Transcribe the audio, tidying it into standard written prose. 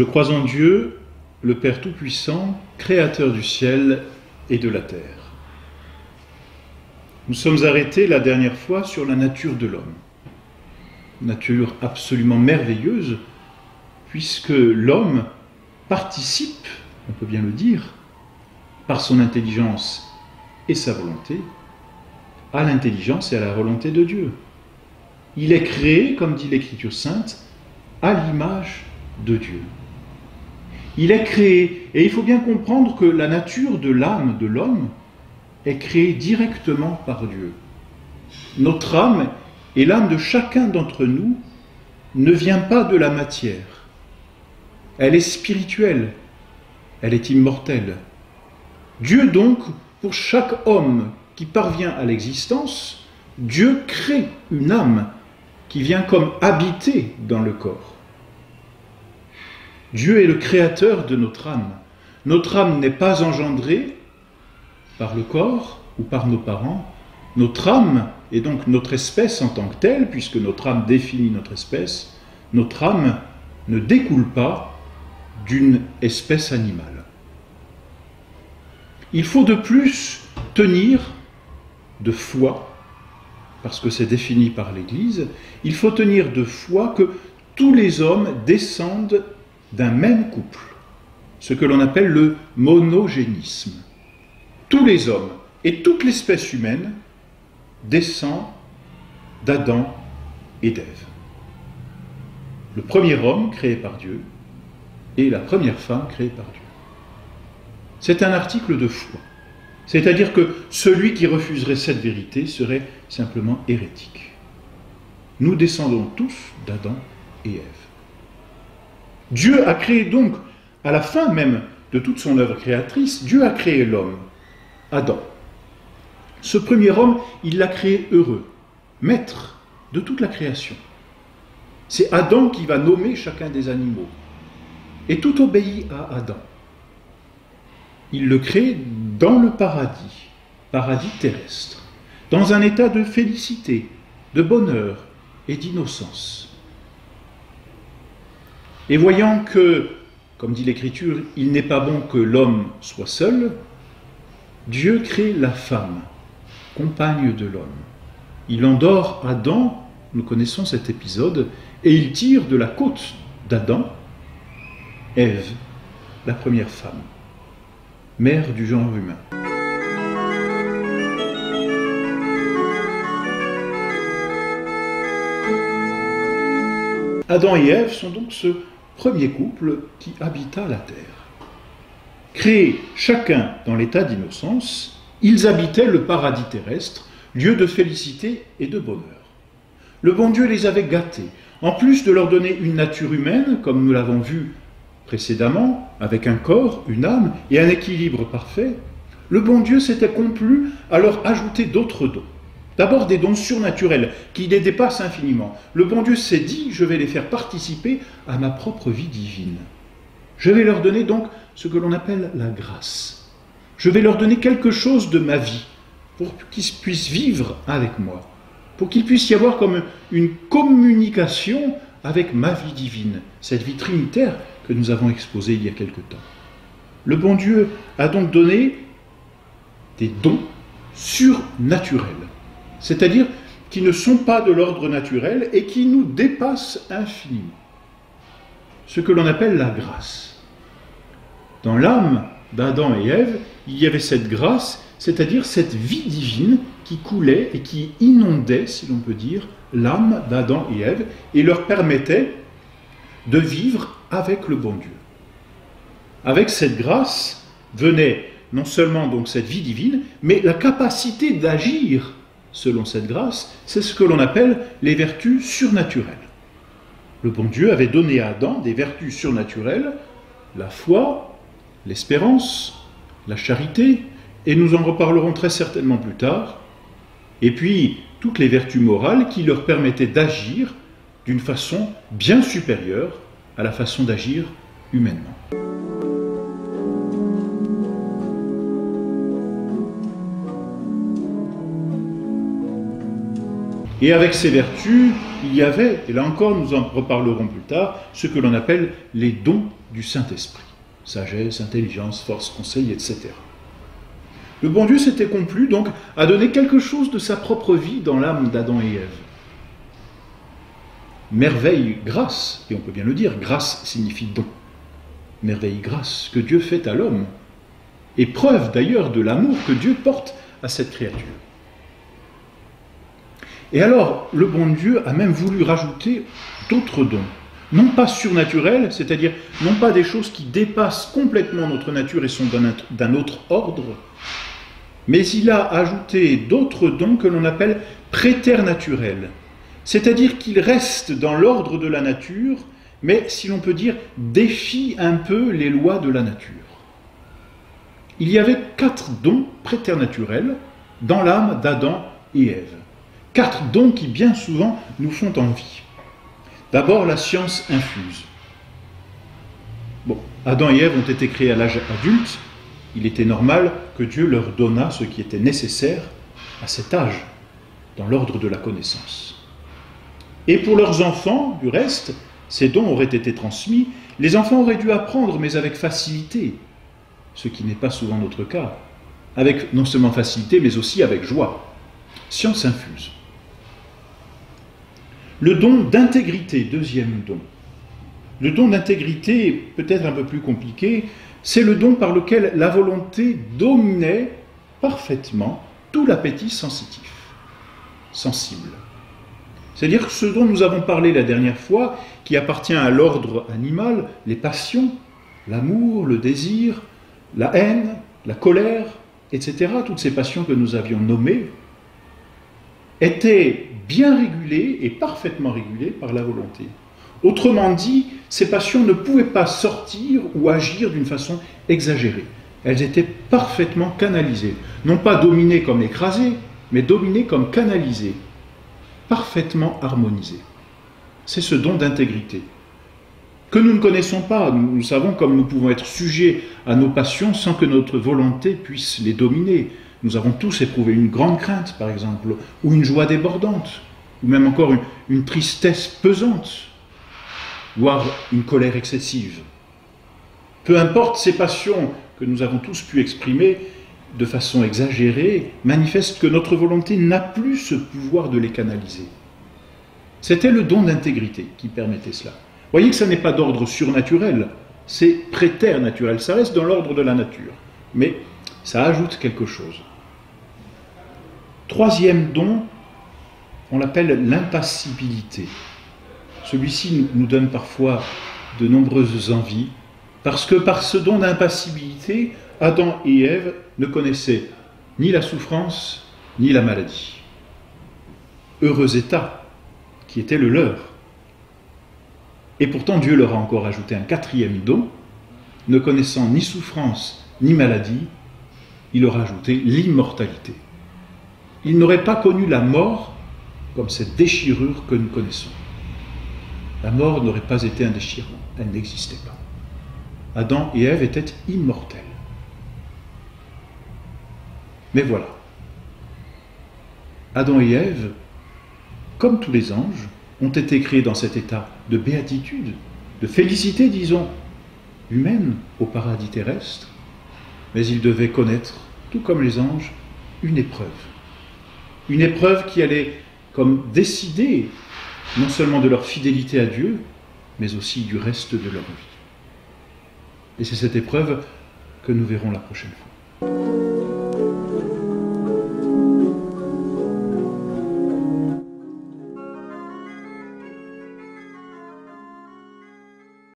Je crois en Dieu, le Père Tout-Puissant, Créateur du ciel et de la terre. Nous sommes arrêtés la dernière fois sur la nature de l'homme. Nature absolument merveilleuse, puisque l'homme participe, on peut bien le dire, par son intelligence et sa volonté, à l'intelligence et à la volonté de Dieu. Il est créé, comme dit l'Écriture sainte, à l'image de Dieu. Il est créé, et il faut bien comprendre que la nature de l'âme de l'homme est créée directement par Dieu. Notre âme et l'âme de chacun d'entre nous ne vient pas de la matière. Elle est spirituelle, elle est immortelle. Dieu donc, pour chaque homme qui parvient à l'existence, Dieu crée une âme qui vient comme habiter dans le corps. Dieu est le créateur de notre âme. Notre âme n'est pas engendrée par le corps ou par nos parents. Notre âme, et donc notre espèce en tant que telle, puisque notre âme définit notre espèce, notre âme ne découle pas d'une espèce animale. Il faut de plus tenir de foi, parce que c'est défini par l'Église, il faut tenir de foi que tous les hommes descendent d'un même couple, ce que l'on appelle le monogénisme. Tous les hommes et toute l'espèce humaine descend d'Adam et d'Ève. Le premier homme créé par Dieu et la première femme créée par Dieu. C'est un article de foi. C'est-à-dire que celui qui refuserait cette vérité serait simplement hérétique. Nous descendons tous d'Adam et Ève. Dieu a créé donc, à la fin même de toute son œuvre créatrice, Dieu a créé l'homme, Adam. Ce premier homme, il l'a créé heureux, maître de toute la création. C'est Adam qui va nommer chacun des animaux. Et tout obéit à Adam. Il le crée dans le paradis terrestre, dans un état de félicité, de bonheur et d'innocence. Et voyant que, comme dit l'Écriture, il n'est pas bon que l'homme soit seul, Dieu crée la femme, compagne de l'homme. Il endort Adam, nous connaissons cet épisode, et il tire de la côte d'Adam Ève, la première femme, mère du genre humain. Adam et Ève sont donc ce premier couple qui habita la terre. Créés chacun dans l'état d'innocence, ils habitaient le paradis terrestre, lieu de félicité et de bonheur. Le bon Dieu les avait gâtés, en plus de leur donner une nature humaine, comme nous l'avons vu précédemment, avec un corps, une âme et un équilibre parfait. Le bon Dieu s'était complu à leur ajouter d'autres dons. D'abord des dons surnaturels qui les dépassent infiniment. Le bon Dieu s'est dit, je vais les faire participer à ma propre vie divine. Je vais leur donner donc ce que l'on appelle la grâce. Je vais leur donner quelque chose de ma vie pour qu'ils puissent vivre avec moi, pour qu'il puisse y avoir comme une communication avec ma vie divine, cette vie trinitaire que nous avons exposée il y a quelque temps. Le bon Dieu a donc donné des dons surnaturels, c'est-à-dire qui ne sont pas de l'ordre naturel et qui nous dépassent infiniment. Ce que l'on appelle la grâce. Dans l'âme d'Adam et Ève, il y avait cette grâce, c'est-à-dire cette vie divine qui coulait et qui inondait, si l'on peut dire, l'âme d'Adam et Ève et leur permettait de vivre avec le bon Dieu. Avec cette grâce venait non seulement donc cette vie divine, mais la capacité d'agir selon cette grâce, c'est ce que l'on appelle les vertus surnaturelles. Le bon Dieu avait donné à Adam des vertus surnaturelles, la foi, l'espérance, la charité, et nous en reparlerons très certainement plus tard, et puis toutes les vertus morales qui leur permettaient d'agir d'une façon bien supérieure à la façon d'agir humainement. Et avec ces vertus, il y avait, et là encore nous en reparlerons plus tard, ce que l'on appelle les dons du Saint-Esprit. Sagesse, intelligence, force, conseil, etc. Le bon Dieu s'était complu donc à donner quelque chose de sa propre vie dans l'âme d'Adam et Ève. Merveille, grâce, et on peut bien le dire, grâce signifie don. Merveille, grâce que Dieu fait à l'homme, et preuve d'ailleurs de l'amour que Dieu porte à cette créature. Et alors, le bon Dieu a même voulu rajouter d'autres dons, non pas surnaturels, c'est-à-dire non pas des choses qui dépassent complètement notre nature et sont d'un autre ordre, mais il a ajouté d'autres dons que l'on appelle préternaturels, c'est-à-dire qu'ils restent dans l'ordre de la nature, mais, si l'on peut dire, défient un peu les lois de la nature. Il y avait 4 dons préternaturels dans l'âme d'Adam et Ève. 4 dons qui, bien souvent, nous font envie. D'abord, la science infuse. Bon, Adam et Ève ont été créés à l'âge adulte. Il était normal que Dieu leur donnât ce qui était nécessaire à cet âge, dans l'ordre de la connaissance. Et pour leurs enfants, du reste, ces dons auraient été transmis. Les enfants auraient dû apprendre, mais avec facilité, ce qui n'est pas souvent notre cas. Avec non seulement facilité, mais aussi avec joie. Science infuse. Le don d'intégrité, deuxième don. Le don d'intégrité, peut-être un peu plus compliqué, c'est le don par lequel la volonté dominait parfaitement tout l'appétit sensitif, sensible. C'est-à-dire ce dont nous avons parlé la dernière fois, qui appartient à l'ordre animal, les passions, l'amour, le désir, la haine, la colère, etc., toutes ces passions que nous avions nommées, étaient bien régulées et parfaitement régulées par la volonté. Autrement dit, ces passions ne pouvaient pas sortir ou agir d'une façon exagérée. Elles étaient parfaitement canalisées. Non pas dominées comme écrasées, mais dominées comme canalisées. Parfaitement harmonisées. C'est ce don d'intégrité que nous ne connaissons pas. Nous savons comme nous pouvons être sujets à nos passions sans que notre volonté puisse les dominer. Nous avons tous éprouvé une grande crainte, par exemple, ou une joie débordante, ou même encore une tristesse pesante, voire une colère excessive. Peu importe, ces passions que nous avons tous pu exprimer de façon exagérée manifestent que notre volonté n'a plus ce pouvoir de les canaliser. C'était le don d'intégrité qui permettait cela. Voyez que ça n'est pas d'ordre surnaturel, c'est préternaturel, ça reste dans l'ordre de la nature, mais ça ajoute quelque chose. Troisième don, on l'appelle l'impassibilité. Celui-ci nous donne parfois de nombreuses envies, parce que par ce don d'impassibilité, Adam et Ève ne connaissaient ni la souffrance, ni la maladie. Heureux état qui était le leur. Et pourtant Dieu leur a encore ajouté un 4e don, ne connaissant ni souffrance, ni maladie, il leur a ajouté l'immortalité. Ils n'auraient pas connu la mort comme cette déchirure que nous connaissons. La mort n'aurait pas été un déchirement, elle n'existait pas. Adam et Ève étaient immortels. Mais voilà, Adam et Ève, comme tous les anges, ont été créés dans cet état de béatitude, de félicité, disons, humaine au paradis terrestre, mais ils devaient connaître, tout comme les anges, une épreuve. Une épreuve qui allait comme décider non seulement de leur fidélité à Dieu, mais aussi du reste de leur vie. Et c'est cette épreuve que nous verrons la prochaine fois.